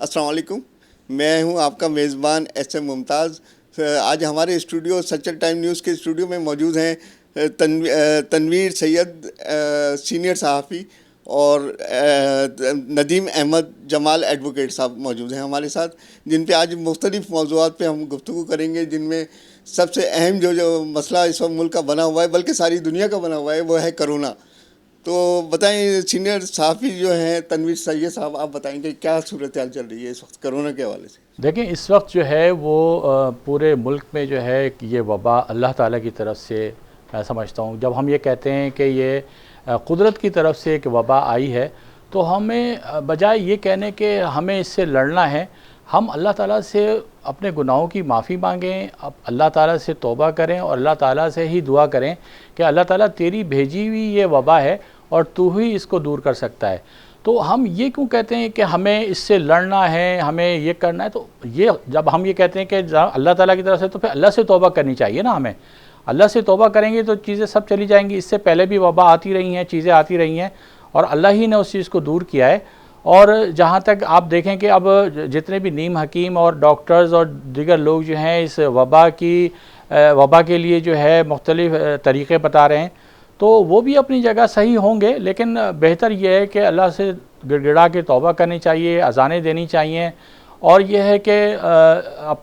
अस्सलाम वालेकुम। मैं हूं आपका मेज़बान एस एम मुमताज़। आज हमारे स्टूडियो सच्चर टाइम न्यूज़ के स्टूडियो में मौजूद हैं तनवीर सैयद, सीनियर सहाफ़ी, और नदीम अहमद जमाल एडवोकेट साहब मौजूद हैं हमारे साथ, जिन पे आज मुख्तलिफ़ मौज़ूआत पे हम गुफ्तगू करेंगे, जिनमें सबसे अहम जो मसला इस वक्त मुल्क का बना हुआ है, बल्कि सारी दुनिया का बना हुआ है, वो है कोरोना। तो बताएं, सीनियर सहाफ़ी जो हैं तनवीर सैयद साहब, आप बताएंगे क्या सूरत हाल चल रही है इस वक्त कोरोना के हवाले से। देखें, इस वक्त जो है वो पूरे मुल्क में जो है कि ये वबा अल्लाह ताला की तरफ से, मैं समझता हूँ, जब हम ये कहते हैं कि ये कुदरत की तरफ से एक वबा आई है, तो हमें बजाय ये कहने कि हमें इससे लड़ना है, हम अल्लाह ताला से अपने गुनाहों की माफ़ी मांगें, अब अल्लाह ताला से तौबा करें और अल्लाह ताला से ही दुआ करें कि अल्लाह ताला तेरी भेजी हुई ये वबा है और तू ही इसको दूर कर सकता है। तो हम ये क्यों कहते हैं कि हमें इससे लड़ना है, हमें ये करना है? तो ये जब हम ये कहते हैं कि अल्लाह ताला की तरफ से, तो फिर अल्लाह से तौबा करनी चाहिए ना हमें। अल्लाह से तौबा करेंगे तो चीज़ें सब चली जाएंगी। इससे पहले भी वबा आती रही हैं, चीज़ें आती रही हैं, और अल्लाह ही ने उस चीज़ को दूर किया है। और जहाँ तक आप देखें कि अब जितने भी नीम हकीम और डॉक्टर्स और दीगर लोग जो हैं इस वबा के लिए जो है मुख्तलिफ़ तरीक़े बता रहे हैं, तो वो भी अपनी जगह सही होंगे, लेकिन बेहतर यह है कि अल्लाह से गिड़गिड़ा के तौबा करनी चाहिए, अज़ानें देनी चाहिए, और यह है कि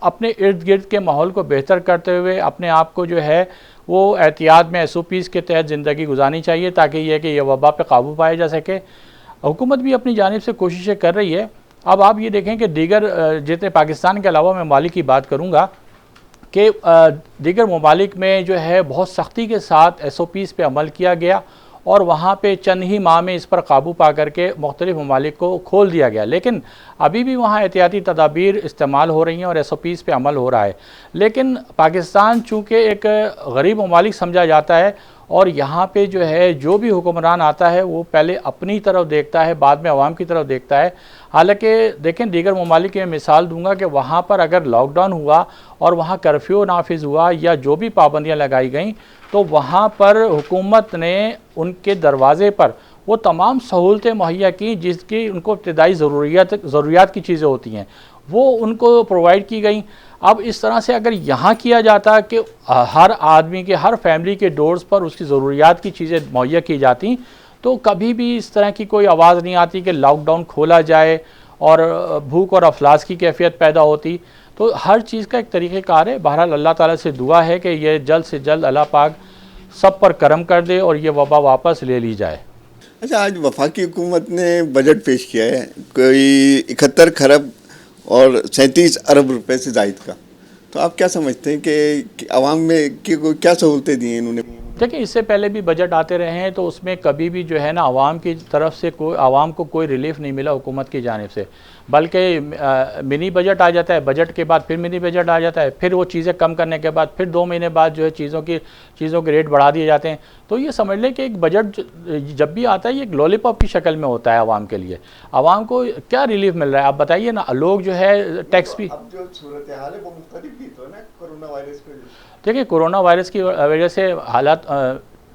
अपने इर्द गिर्द के माहौल को बेहतर करते हुए अपने आप को जो है वो एहतियात में SOPs के तहत ज़िंदगी गुजारनी चाहिए, ताकि यह कि यह वबा पे काबू पाया जा सके। हुकूमत भी अपनी जानिब से कोशिशें कर रही है। अब आप ये देखें कि दीगर जितने पाकिस्तान के अलावा मैं ममालिक की बात करूँगा कि दीगर ममालिक में जो है बहुत सख्ती के साथ SOPs पे अमल किया गया, और वहाँ पे चंद ही माह में इस पर काबू पा करके मुख्तलिफ़ ममालिक को खोल दिया गया। लेकिन अभी भी वहाँ एहतियाती तदाबीर इस्तेमाल हो रही हैं और SOPs पे अमल हो रहा है। लेकिन पाकिस्तान चूँकि एक गरीब ममालिक समझा जाता है, और यहाँ पे जो है जो भी हुक्मरान आता है वो पहले अपनी तरफ देखता है, बाद में अवाम की तरफ देखता है। हालांकि देखें, दीगर ममालिक की मिसाल दूंगा कि वहाँ पर अगर लॉकडाउन हुआ और वहाँ कर्फ्यू नाफिज हुआ या जो भी पाबंदियाँ लगाई गई, तो वहाँ पर हुकूमत ने उनके दरवाज़े पर वो तमाम सहूलतें मुहैया की जिसकी उनको इब्तदाई ज़रूरियात की चीज़ें होती हैं, वो उनको प्रोवाइड की गई। अब इस तरह से अगर यहाँ किया जाता कि हर आदमी के, हर फैमिली के डोर्स पर उसकी ज़रूरियात की चीज़ें मुहैया की जाती, तो कभी भी इस तरह की कोई आवाज़ नहीं आती कि लॉकडाउन खोला जाए और भूख और अफलास की कैफियत पैदा होती। तो हर चीज़ का एक तरीक़ेकार है। बहरहाल अल्लाह ताला से दुआ है कि ये जल्द से जल्द अल्लाह पाक सब पर करम कर दे और ये वबा वापस ले ली जाए। अच्छा, आज वफाकी हुकूमत ने बजट पेश किया है, कोई 71 खरब और 37 अरब रुपए से जायद का। तो आप क्या समझते हैं कि आवाम में को क्या सहूलतें दी हैं इन्होंने? देखिए, इससे पहले भी बजट आते रहे हैं, तो उसमें कभी भी जो है ना आवाम की तरफ से आवाम को कोई रिलीफ नहीं मिला हुकूमत की जानिब से। बल्कि मिनी बजट आ जाता है, बजट के बाद फिर मिनी बजट आ जाता है, फिर वो चीज़ें कम करने के बाद फिर 2 महीने बाद जो है चीज़ों के रेट बढ़ा दिए जाते हैं। तो ये समझ लें कि एक बजट जब भी आता है ये एक लॉलीपॉप की शक्ल में होता है आवाम के लिए। आवाम को क्या रिलीफ मिल रहा है आप बताइए ना। लोग जो है टैक्स भी, अब जो सूरत हाल है वो मुख्तलिफ भी तो है ना कोरोना वायरस की वजह से। देखिए, कोरोना वायरस की वजह से हालात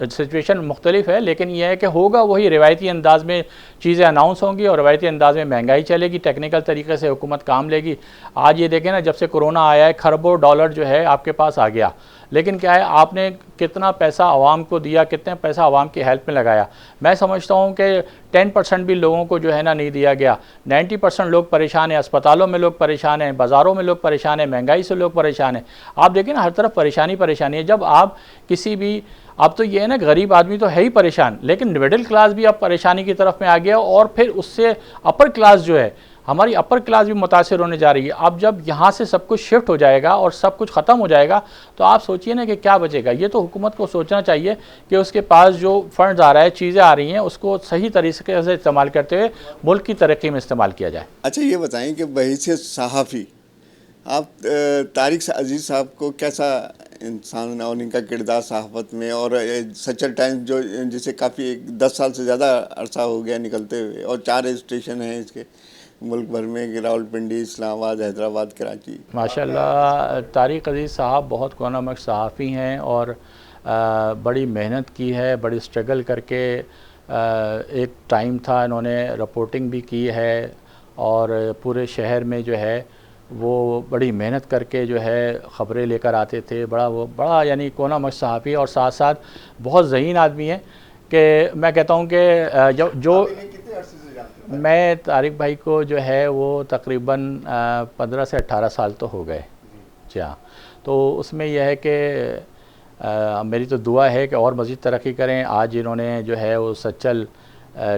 सिचुएशन मुख्तलिफ है, लेकिन यह है कि होगा वही, रिवायती अंदाज में चीज़ें अनाउंस होंगी और रिवायती अंदाज में महंगाई चलेगी, टेक्निकल तरीके से हुकूमत काम लेगी। आज ये देखें ना, जब से कोरोना आया है खरबों डॉलर जो है आपके पास आ गया, लेकिन क्या है, आपने कितना पैसा आवाम को दिया, कितना पैसा आवाम की हेल्प में लगाया? मैं समझता हूँ कि 10% भी लोगों को जो है ना नहीं दिया गया। 90% लोग परेशान हैं, अस्पतालों में लोग परेशान हैं, बाज़ारों में लोग परेशान हैं, महंगाई से लोग परेशान हैं। आप देखें ना, हर तरफ परेशानी है। जब आप किसी भी, अब तो ये है ना, गरीब आदमी तो है ही परेशान, लेकिन मिडिल क्लास भी अब परेशानी की तरफ में आ गया, और फिर उससे अपर क्लास जो है, हमारी अपर क्लास भी मुतासिर होने जा रही है। अब जब यहाँ से सब कुछ शिफ्ट हो जाएगा और सब कुछ ख़त्म हो जाएगा, तो आप सोचिए ना कि क्या बचेगा। ये तो हुकूमत को सोचना चाहिए कि उसके पास जो फंड्स आ रहा है, चीज़ें आ रही हैं, उसको सही तरीके से इस्तेमाल करते हुए मुल्क की तरक्की में इस्तेमाल किया जाए। अच्छा, ये बताएं कि बहैसियत सहाफ़ी आप तारिक अजीज़ साहब को कैसा इंसान और इनका किरदार सहाफ़त में, और सच्चर टाइम्स जो जिसे काफ़ी 10 साल से ज़्यादा अरसा हो गया निकलते हुए, और 4 स्टेशन हैं इसके मुल्क भर में, रावलपिंडी, इस्लामाबाद, हैदराबाद, कराची। माशाल्लाह, तारिक अजीज़ साहब बहुत कोनामक सहाफ़ी हैं और बड़ी मेहनत की है, बड़ी स्ट्रगल करके एक टाइम था इन्होंने रिपोर्टिंग भी की है, और पूरे शहर में जो है वो बड़ी मेहनत करके जो है ख़बरें लेकर आते थे। बड़ा यानी कोना मश सहाफ़ी, और साथ साथ बहुत ज़हीन आदमी है कि मैं कहता हूँ कि जो कितने अरसे से जानते मैं तारिक भाई को जो है वो तकरीबन 15 से 18 साल तो हो गए। जी हाँ। तो उसमें यह है कि मेरी तो दुआ है कि और मज़ीद तरक्की करें। आज इन्होंने जो है वो सच्चल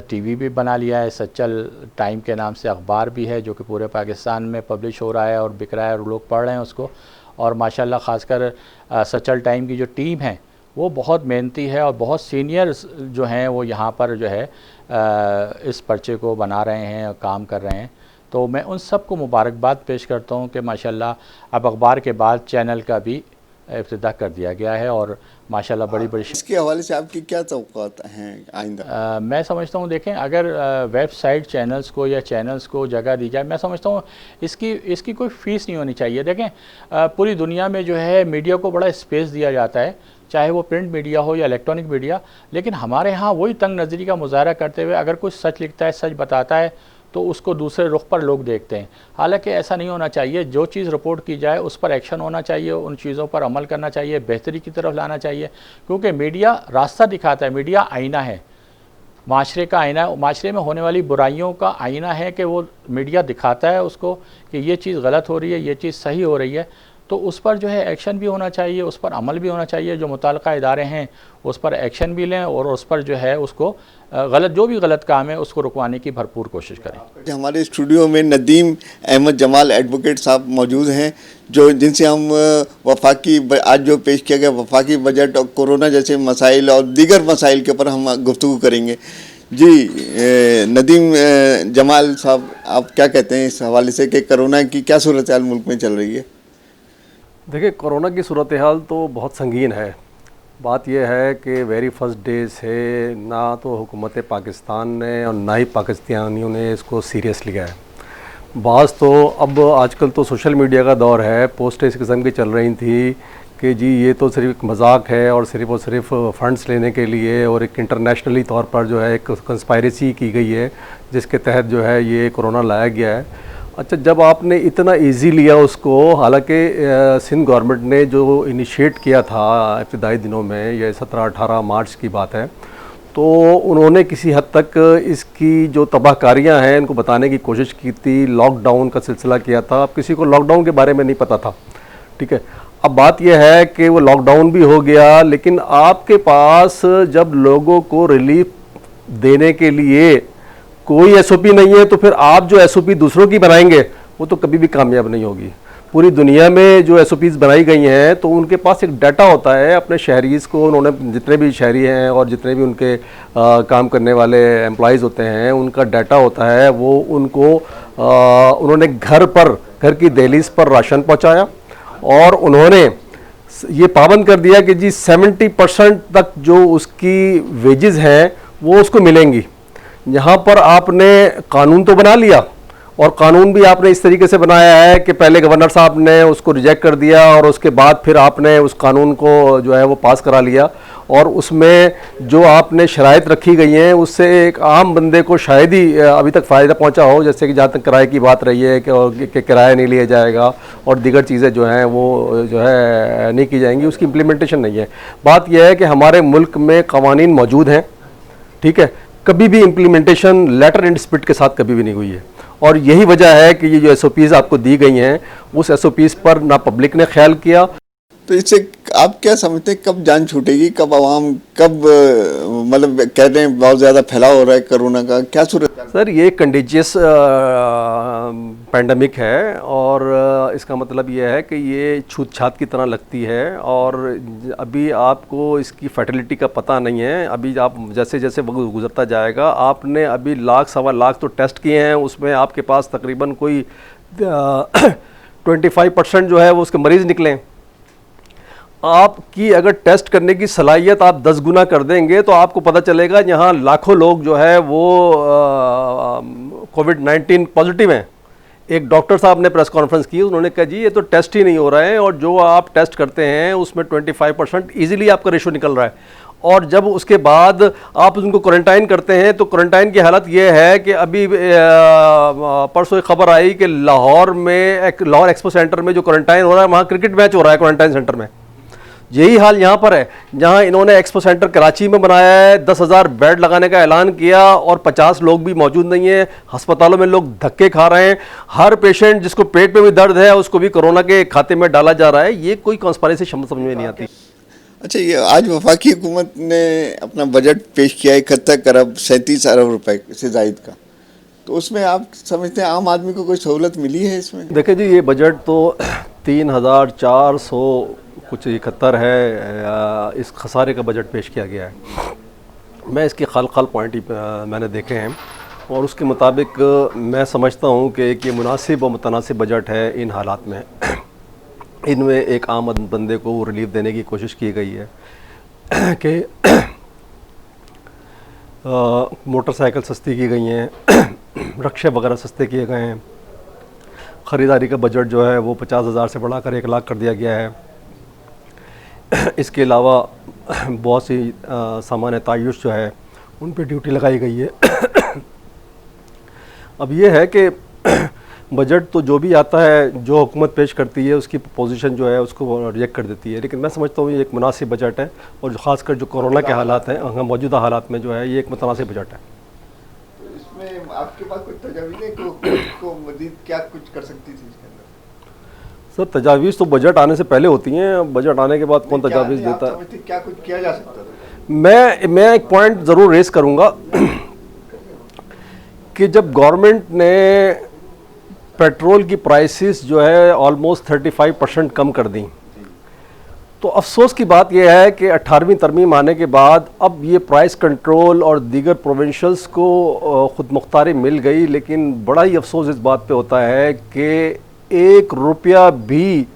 टीवी भी बना लिया है, सच्चल टाइम के नाम से अखबार भी है जो कि पूरे पाकिस्तान में पब्लिश हो रहा है और बिक रहा है और लोग पढ़ रहे हैं उसको। और माशाल्लाह ख़ासकर सच्चल टाइम की जो टीम है वो बहुत मेहनती है और बहुत सीनियर्स जो हैं वो यहाँ पर जो है इस पर्चे को बना रहे हैं और काम कर रहे हैं। तो मैं उन सब को मुबारकबाद पेश करता हूँ कि माशाल्लाह अब अखबार के बाद चैनल का भी इब्तिदा कर दिया गया है और माशाल्लाह बड़ी इसके हवाले से आपकी क्या तवक्कुआत हैं आइंदा? मैं समझता हूँ, देखें, अगर वेबसाइट चैनल्स को या चैनल्स को जगह दी जाए, मैं समझता हूँ इसकी कोई फ़ीस नहीं होनी चाहिए। देखें, पूरी दुनिया में जो है मीडिया को बड़ा स्पेस दिया जाता है, चाहे वो प्रिंट मीडिया हो या इलेक्ट्रॉनिक मीडिया, लेकिन हमारे यहाँ वही तंग नज़री का मुजाहरा करते हुए अगर कुछ सच लिखता है, सच बताता है, तो उसको दूसरे रुख पर लोग देखते हैं। हालांकि ऐसा नहीं होना चाहिए। जो चीज़ रिपोर्ट की जाए उस पर एक्शन होना चाहिए, उन चीज़ों पर अमल करना चाहिए, बेहतरी की तरफ लाना चाहिए, क्योंकि मीडिया रास्ता दिखाता है। मीडिया आईना है, माशरे का आईना, माशरे में होने वाली बुराइयों का आईना है कि वो मीडिया दिखाता है उसको कि ये चीज़ गलत हो रही है, ये चीज़ सही हो रही है। तो उस पर जो है एक्शन भी होना चाहिए, उस पर अमल भी होना चाहिए। जो मुताल्लिक़ा इदारे हैं उस पर एक्शन भी लें और उस पर जो है उसको जो भी गलत काम है उसको रुकवाने की भरपूर कोशिश करें। हमारे स्टूडियो में नदीम अहमद जमाल एडवोकेट साहब मौजूद हैं, जो जिनसे हम वफाकी आज जो पेश किया गया वफाकी बजट और कोरोना जैसे मसाइल और दीगर मसाइल के ऊपर हम गुफ्तगू करेंगे। जी नदीम जमाल साहब, आप क्या कहते हैं इस हवाले से कि कोरोना की क्या सूरत हाल मुल्क में चल रही है? देखिए, कोरोना की सूरत हाल तो बहुत संगीन है। बात यह है कि वेरी फर्स्ट डे से ना तो हुकूमत पाकिस्तान ने और ना ही पाकिस्तानियों ने इसको सीरियस लिया है। बाज़ तो अब आजकल तो सोशल मीडिया का दौर है, पोस्टें इस किस्म की चल रही थी कि जी ये तो सिर्फ एक मजाक है और सिर्फ फ़ंड्स लेने के लिए और एक इंटरनेशनली तौर पर जो है एक कंस्पायरेसी की गई है जिसके तहत जो है ये कोरोना लाया गया है। अच्छा, जब आपने इतना इजी लिया उसको, हालांकि सिंध गवर्नमेंट ने जो इनिशिएट किया था इब्तिदाई दिनों में, ये 17-18 मार्च की बात है, तो उन्होंने किसी हद तक इसकी जो तबाहकारियां हैं इनको बताने की कोशिश की थी। लॉकडाउन का सिलसिला किया था। अब किसी को लॉकडाउन के बारे में नहीं पता था, ठीक है। अब बात यह है कि वो लॉकडाउन भी हो गया, लेकिन आपके पास जब लोगों को रिलीफ देने के लिए कोई एसओपी नहीं है तो फिर आप जो एसओपी दूसरों की बनाएंगे वो तो कभी भी कामयाब नहीं होगी। पूरी दुनिया में जो एसओपीज़ बनाई गई हैं तो उनके पास एक डाटा होता है अपने शहरीज़ को, उन्होंने जितने भी शहरी हैं और जितने भी उनके काम करने वाले एम्प्लॉइज़ होते हैं उनका डाटा होता है। वो उनको उन्होंने घर की दहलीज पर राशन पहुंचाया और उन्होंने ये पाबंद कर दिया कि जी 70% तक जो उसकी वेजेस हैं वो उसको मिलेंगी। यहाँ पर आपने कानून तो बना लिया और कानून भी आपने इस तरीके से बनाया है कि पहले गवर्नर साहब ने उसको रिजेक्ट कर दिया और उसके बाद फिर आपने उस कानून को जो है वो पास करा लिया और उसमें जो आपने शराइत रखी गई हैं उससे एक आम बंदे को शायद ही अभी तक फ़ायदा पहुंचा हो। जैसे कि जहाँ तक किराए की बात रही है कि किराया नहीं लिया जाएगा और दीगर चीज़ें जो हैं वो जो है नहीं की जाएंगी, उसकी इम्प्लीमेंटेशन नहीं है। बात यह है कि हमारे मुल्क में कवानीन मौजूद हैं, ठीक है, कभी भी इम्प्लीमेंटेशन लेटर एंड स्पिरिट के साथ कभी भी नहीं हुई है और यही वजह है कि ये जो एसओपीज़ आपको दी गई हैं उस एसओपीज़ पर ना पब्लिक ने ख्याल किया। तो इससे आप क्या समझते हैं कब जान छूटेगी, कब आवाम, कब मतलब कह रहे हैं बहुत ज़्यादा फैलाव हो रहा है कोरोना का, क्या सूरत? सर, ये कंटेजियस पैंडमिक है और इसका मतलब ये है कि ये छूत छात की तरह लगती है और अभी आपको इसकी फर्टिलिटी का पता नहीं है। अभी आप जैसे जैसे वक्त गुजरता जाएगा, आपने अभी 1-1.25 तो टेस्ट किए हैं, उसमें आपके पास तकरीबन कोई 25% जो है वो उसके मरीज़ निकले। आपकी अगर टेस्ट करने की सलाहियत आप 10 गुना कर देंगे तो आपको पता चलेगा यहाँ लाखों लोग जो है वो कोविड-19 पॉजिटिव हैं। एक डॉक्टर साहब ने प्रेस कॉन्फ्रेंस की, उन्होंने कहा जी ये तो टेस्ट ही नहीं हो रहा है और जो आप टेस्ट करते हैं उसमें 25% ईजिली आपका रेशो निकल रहा है और जब उसके बाद आप उनको क्वारंटाइन करते हैं तो क्वारंटाइन की हालत ये है कि अभी परसों एक खबर आई कि लाहौर एक्सपो सेंटर में जो क्वारंटाइन हो रहा है वहाँ क्रिकेट मैच हो रहा है क्वारंटाइन सेंटर में। यही हाल यहाँ पर है, जहाँ इन्होंने एक्सपो सेंटर कराची में बनाया है, 10,000 बेड लगाने का ऐलान किया और 50 लोग भी मौजूद नहीं है। अस्पतालों में लोग धक्के खा रहे हैं, हर पेशेंट जिसको पेट में भी दर्द है उसको भी कोरोना के खाते में डाला जा रहा है। ये कोई कॉन्स्पिरेसी समझ में नहीं आती। अच्छा, ये आज वफाकी हुकूमत ने अपना बजट पेश किया है 71 अरब 37 अरब रुपए से जायद का, तो उसमें आप समझते हैं आम आदमी को कोई सहूलत मिली है इसमें? देखिए जी, ये बजट तो 3,400 कुछ 71 है, इस खसारे का बजट पेश किया गया है। मैं इसके खल पॉइंट मैंने देखे हैं और उसके मुताबिक मैं समझता हूँ कि एक ये मुनासिब और मुतनासिब बजट है इन हालात में। इनमें एक आम बंदे को रिलीफ देने की कोशिश की गई है कि मोटरसाइकिल सस्ती की गई हैं, रक्शे वगैरह सस्ते किए गए हैं, ख़रीदारी का बजट जो है वो 50,000 से बढ़ाकर 1 लाख कर दिया गया है। इसके अलावा बहुत सी सामान तायुश जो है उन पे ड्यूटी लगाई गई है। अब ये है कि बजट तो जो भी आता है, जो हुकूमत पेश करती है उसकी पोजीशन जो है उसको रिजेक्ट कर देती है, लेकिन मैं समझता हूँ ये एक मुनासिब बजट है और ख़ासकर जो कोरोना के हालात हैं, मौजूदा हालात में जो है ये एक मुतनासिब बजट है। तो इसमें आपके पास कोई तजवीज़ है को मज़ीद क्या कुछ कर सकती थी इसके अंदर? सर, तजावीज़ तो बजट आने से पहले होती हैं, बजट आने के बाद कौन तजावीज़ देता है? क्या कुछ किया जा सकता था? मैं एक पॉइंट ज़रूर रेस करूँगा कि जब गवर्नमेंट ने पेट्रोल की प्राइसेस जो है ऑलमोस्ट 35% कम कर दी, तो अफसोस की बात यह है कि 18वीं तरमीम आने के बाद अब ये प्राइस कंट्रोल और दीगर प्रोविंशल्स को ख़ुद मुख्तारी मिल गई, लेकिन बड़ा ही अफसोस इस बात पे होता है कि 1 रुपया भी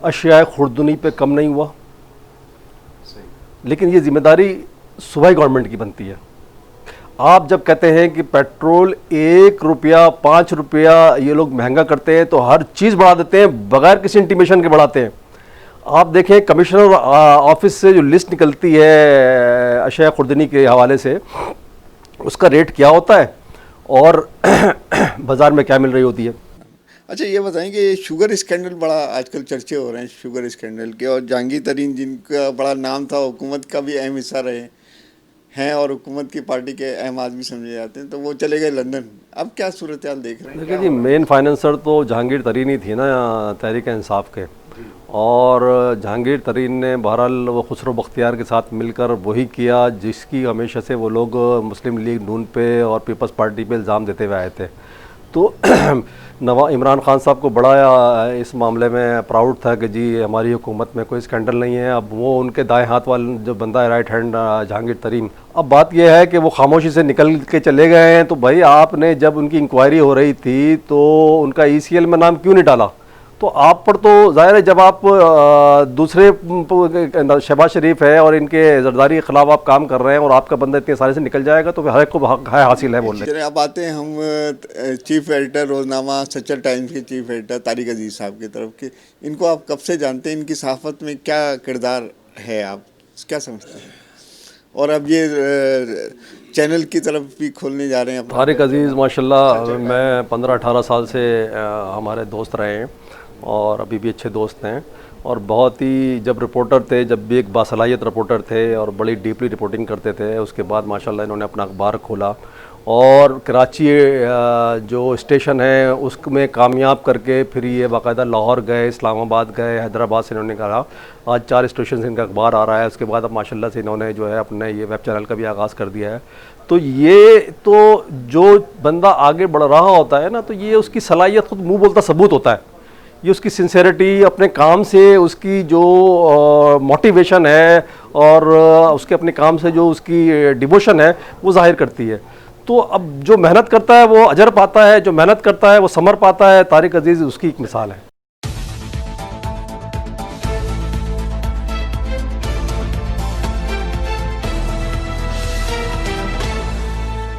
अशियाए खुर्दनी पे कम नहीं हुआ। लेकिन ये ज़िम्मेदारी सूबाई गवर्नमेंट की बनती है। आप जब कहते हैं कि पेट्रोल 1 रुपया 5 रुपया ये लोग महंगा करते हैं तो हर चीज़ बढ़ा देते हैं, बगैर किसी इंटीमेशन के बढ़ाते हैं। आप देखें कमिश्नर ऑफिस से जो लिस्ट निकलती है अशिया खुर्दनी के हवाले से, उसका रेट क्या होता है और बाज़ार में क्या मिल रही होती है। अच्छा, ये बताएं कि शुगर स्कैंडल बड़ा आजकल चर्चे हो रहे हैं शुगर स्कैंडल के, और जहांगीर तरीन जिनका बड़ा नाम था, हुकूमत का भी अहम हिस्सा रहे हैं और हुकूमत की पार्टी के अहम आदमी समझे जाते हैं, तो वो चले गए लंदन। अब क्या सूरत हाल देख रहे हैं? देखिए जी, मेन फाइनेंसर तो जहांगीर तरीन ही थी ना तहरीक इंसाफ के, और जहांगीर तरीन ने बहरहाल वो खुसरो बख्तियार के साथ मिलकर वही किया जिसकी हमेशा से वो लोग मुस्लिम लीग नून पे और पीपल्स पार्टी पे इल्ज़ाम देते हुए आए थे। तो इमरान खान साहब को बड़ा इस मामले में प्राउड था कि जी हमारी हुकूमत में कोई स्कैंडल नहीं है। अब वो उनके दाएं हाथ वाले जो बंदा है, राइट हैंड जहांगीर तरीन, अब बात यह है कि वो खामोशी से निकल के चले गए हैं। तो भाई आपने जब उनकी इंक्वायरी हो रही थी तो उनका ECL में नाम क्यों नहीं डाला? तो आप पर तो ज़ाहिर है जब आप दूसरे शहबाज शरीफ है और इनके जरदारी के ख़िलाफ़ आप काम कर रहे हैं और आपका बंदा इतने सारे से निकल जाएगा तो हर एक को हक हासिल है बोलने। चलिए अब आते हैं हम चीफ एडिटर रोज़नामा सच्चर टाइम्स के चीफ एडिटर तारिक अजीज़ साहब की तरफ के। इनको आप कब से जानते हैं? इनकी सहाफ़त में क्या किरदार है, आप क्या समझते हैं? और अब ये चैनल की तरफ भी खोलने जा रहे हैं। तारिक अजीज़ माशाल्लाह मैं 15-18 साल से हमारे दोस्त रहे हैं और अभी भी अच्छे दोस्त हैं, और बहुत ही जब रिपोर्टर थे, जब भी एक बासलाहियत रिपोर्टर थे और बड़ी डीपली रिपोर्टिंग करते थे। उसके बाद माशाल्लाह इन्होंने अपना अखबार खोला और कराची जो स्टेशन है उसमें कामयाब करके फिर ये बाकायदा लाहौर गए, इस्लामाबाद गए, हैदराबाद से इन्होंने कहा आज 4 स्टेशन से इनका अखबार आ रहा है। उसके बाद अब माशाल्लाह से इन्होंने जो है अपने ये वेब चैनल का भी आगाज़ कर दिया है। तो ये तो जो बंदा आगे बढ़ रहा होता है ना, तो ये उसकी सलाहियत खुद मुँह बोलता सबूत होता है। ये उसकी सिंसेरिटी अपने काम से, उसकी जो मोटिवेशन है और उसके अपने काम से जो उसकी डिवोशन है वो जाहिर करती है। तो अब जो मेहनत करता है वो अजर पाता है, जो मेहनत करता है वो समर पाता है। तारिक अजीज़ उसकी एक मिसाल है।